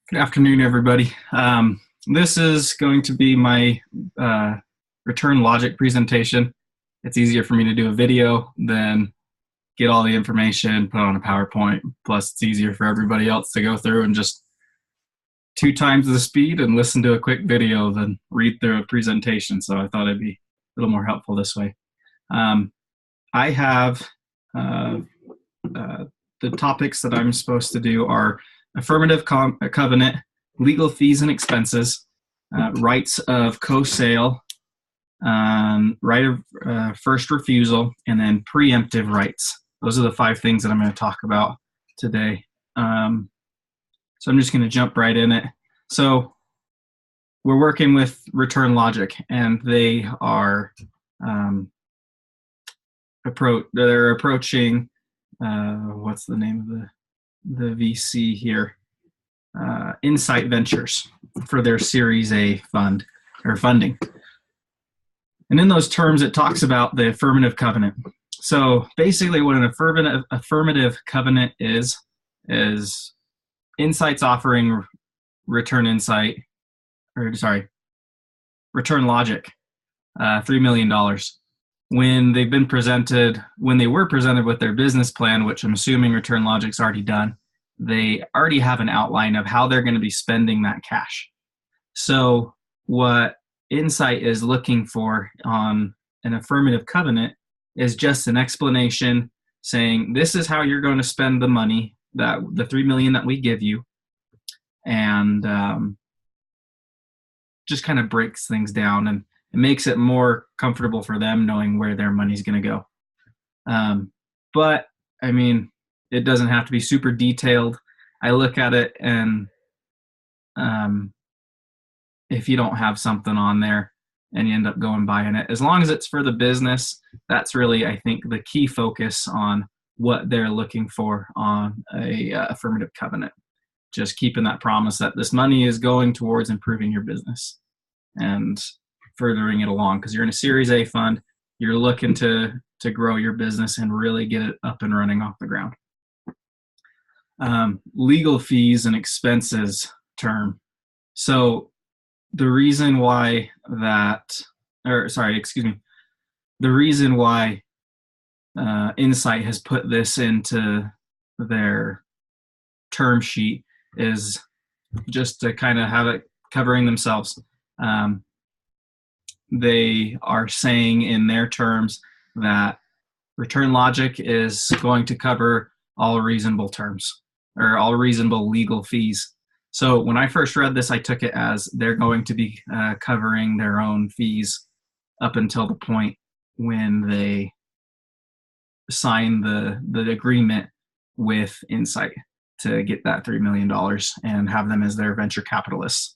Good afternoon, everybody. This is going to be my return logic presentation. It's easier for me to do a video than get all the information, put on a PowerPoint. Plus, it's easier for everybody else to go through and just 2 times the speed and listen to a quick video than read through a presentation. So I thought it'd be a little more helpful this way. I have the topics that I'm supposed to do are affirmative covenant, legal fees and expenses, rights of co-sale, right of first refusal, and then preemptive rights. Those are the 5 things that I'm going to talk about today. So I'm just going to jump right in it. So we're working with Return Logic, and they are they're approaching what's the name of the VC here? Insight Ventures for their Series A fund or funding. And in those terms, it talks about the affirmative covenant. So basically what an affirmative covenant is Insight's offering Return Logic $3 million. When they were presented with their business plan, which I'm assuming Return Logic's already done, they already have an outline of how they're going to be spending that cash. So what Insight is looking for on an affirmative covenant is just an explanation saying, this is how you're going to spend the money, that the $3 million that we give you, and just kind of breaks things down, and it makes it more comfortable for them knowing where their money's going to go. But I mean, it doesn't have to be super detailed. I look at it, and if you don't have something on there and you end up going buying it, as long as it's for the business, that's really, I think, the key focus on what they're looking for on a affirmative covenant. Just keeping that promise that this money is going towards improving your business and furthering it along, because you're in a Series A fund. You're looking to grow your business and really get it up and running off the ground. Legal fees and expenses term. So the reason why Insight has put this into their term sheet is just to kind of have it covering themselves. They are saying in their terms that Return Logic is going to cover all reasonable terms or all reasonable legal fees. So when I first read this, I took it as they're going to be covering their own fees up until the point when they sign the agreement with Insight to get that $3 million and have them as their venture capitalists.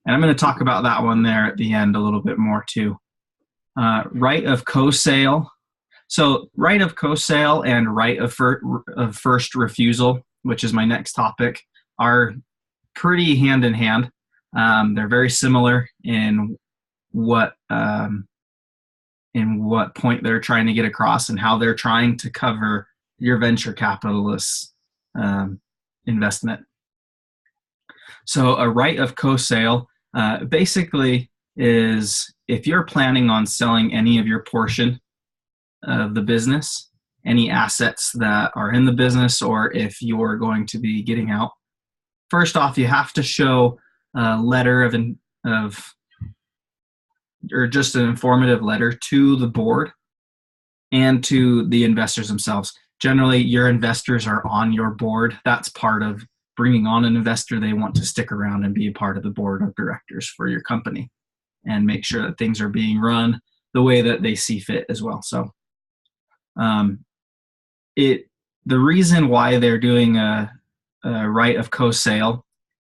And I'm going to talk about that one there at the end a little bit more too. Right of co-sale. So right of co-sale and right of first refusal, which is my next topic, are pretty hand in hand. They're very similar in what point they're trying to get across and how they're trying to cover your venture capitalist's investment. So a right of co-sale basically is if you're planning on selling any of your portion of the business, any assets that are in the business, or if you're going to be getting out, first off, you have to show a letter or just an informative letter to the board and to the investors themselves. Generally, your investors are on your board. That's part of bringing on an investor. They want to stick around and be a part of the board of directors for your company and make sure that things are being run the way that they see fit as well. So the reason why they're doing a right of co-sale,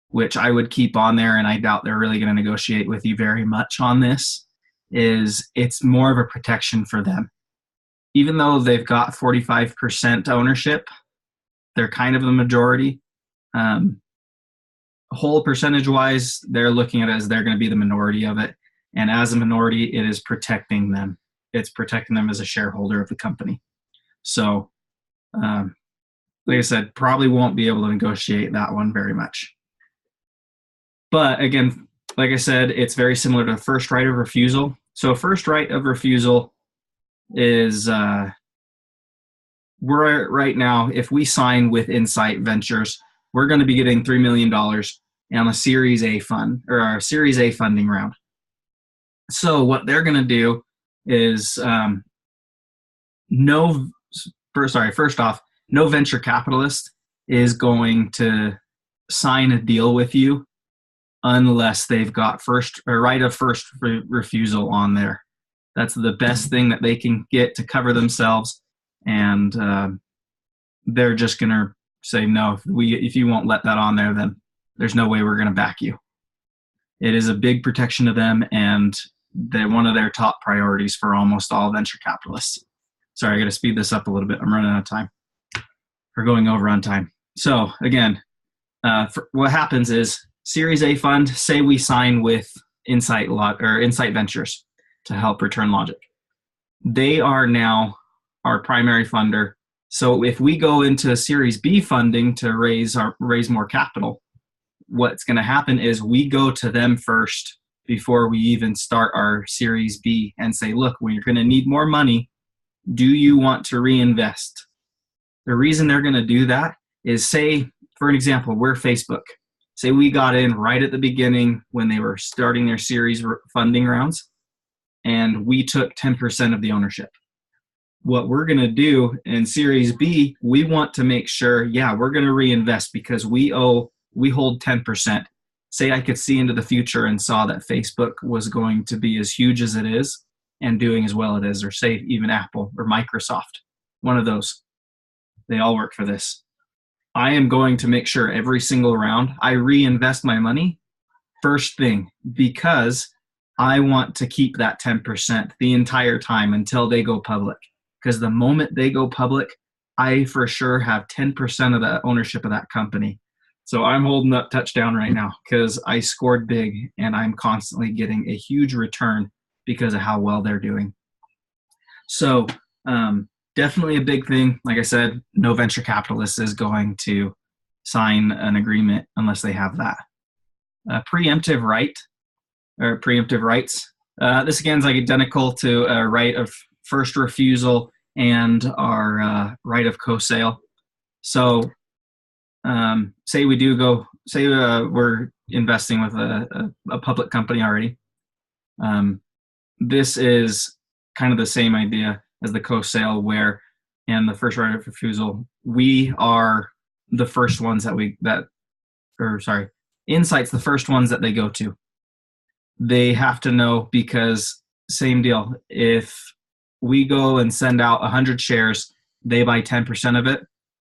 which I would keep on there, and I doubt they're really going to negotiate with you very much on this, is it's more of a protection for them. Even though they've got 45% ownership, they're kind of the majority. Whole percentage-wise, they're looking at it as they're going to be the minority of it. And as a minority, it is protecting them. It's protecting them as a shareholder of the company. So like I said, probably won't be able to negotiate that one very much. But again, like I said, it's very similar to first right of refusal. So first right of refusal is we're right now, if we sign with Insight Ventures, we're going to be getting $3 million on a Series A fund or a Series A funding round. So what they're going to do is first off, no venture capitalist is going to sign a deal with you unless they've got right of first refusal on there. That's the best thing that they can get to cover themselves, and they're just going to say, no, if you won't let that on there, then there's no way we're going to back you. It is a big protection to them, and they're one of their top priorities for almost all venture capitalists. Sorry, I got to speed this up a little bit. I'm running out of time. We're going over on time. So again, what happens is Series A fund, say we sign with Insight Ventures to help Return Logic. They are now our primary funder. So if we go into Series B funding to raise more capital, what's going to happen is we go to them first before we even start our Series B and say, look, we're going to need more money. Do you want to reinvest? The reason they're going to do that is, say, for an example, we're Facebook. Say we got in right at the beginning when they were starting their series funding rounds, and we took 10% of the ownership. What we're going to do in Series B, we want to make sure, we're going to reinvest because we hold 10%. Say I could see into the future and saw that Facebook was going to be as huge as it is and doing as well as it is, or say even Apple or Microsoft, one of those. They all work for this. I am going to make sure every single round I reinvest my money first thing, because I want to keep that 10% the entire time until they go public. Because the moment they go public, I for sure have 10% of the ownership of that company. So I'm holding up touchdown right now because I scored big and I'm constantly getting a huge return because of how well they're doing. So definitely a big thing. Like I said, no venture capitalist is going to sign an agreement unless they have that. Preemptive rights. This again is like identical to a right of first refusal and our right of co-sale. So say we're investing with a public company already. This is kind of the same idea as the co-sale, where in the first right of refusal, we are the first ones Insight's the first ones that they go to. They have to know, because same deal. If we go and send out 100 shares, they buy 10% of it,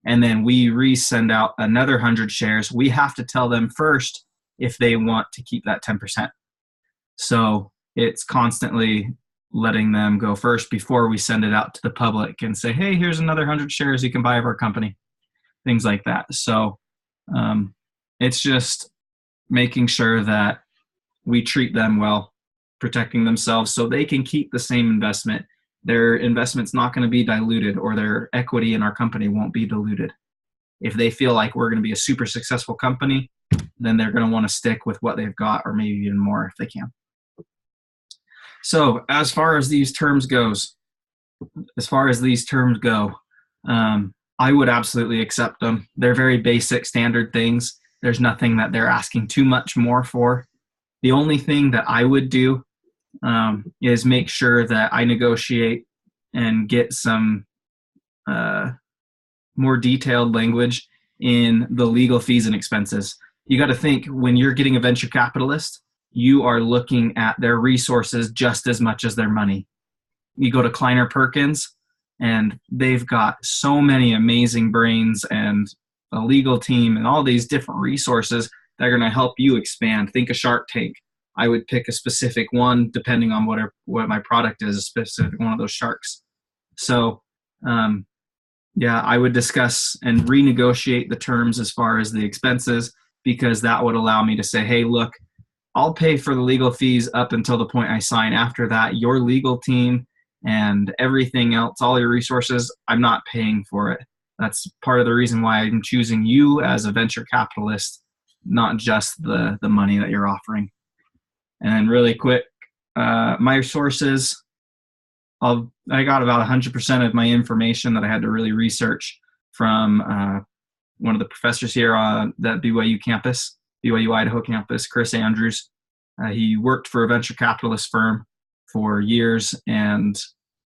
and then we resend out another 100 shares. We have to tell them first if they want to keep that 10%. So it's constantly letting them go first before we send it out to the public and say, hey, here's another 100 shares you can buy of our company, things like that. So it's just making sure that we treat them well, protecting themselves so they can keep the same investment. Their investment's not going to be diluted, or their equity in our company won't be diluted. If they feel like we're going to be a super successful company, then they're going to want to stick with what they've got, or maybe even more if they can. So as far as these terms go, I would absolutely accept them. They're very basic, standard things. There's nothing that they're asking too much more for. The only thing that I would do is make sure that I negotiate and get some more detailed language in the legal fees and expenses. You got to think, when you're getting a venture capitalist, you are looking at their resources just as much as their money. You go to Kleiner Perkins, and they've got so many amazing brains and a legal team and all these different resources that are going to help you expand. Think of Shark Tank. I would pick a specific one depending on what my product is, a specific one of those sharks. So, I would discuss and renegotiate the terms as far as the expenses, because that would allow me to say, hey, look, I'll pay for the legal fees up until the point I sign. After that, your legal team and everything else, all your resources, I'm not paying for it. That's part of the reason why I'm choosing you as a venture capitalist, not just the money that you're offering. And then really quick, my sources, I got about 100% of my information that I had to really research from one of the professors here on that BYU campus, BYU Idaho campus, Chris Andrews. He worked for a venture capitalist firm for years, and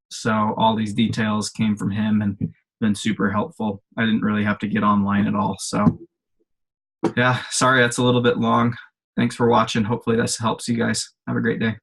so all these details came from him and been super helpful. I didn't really have to get online at all. So yeah, sorry that's a little bit long. Thanks for watching. Hopefully this helps you guys. Have a great day.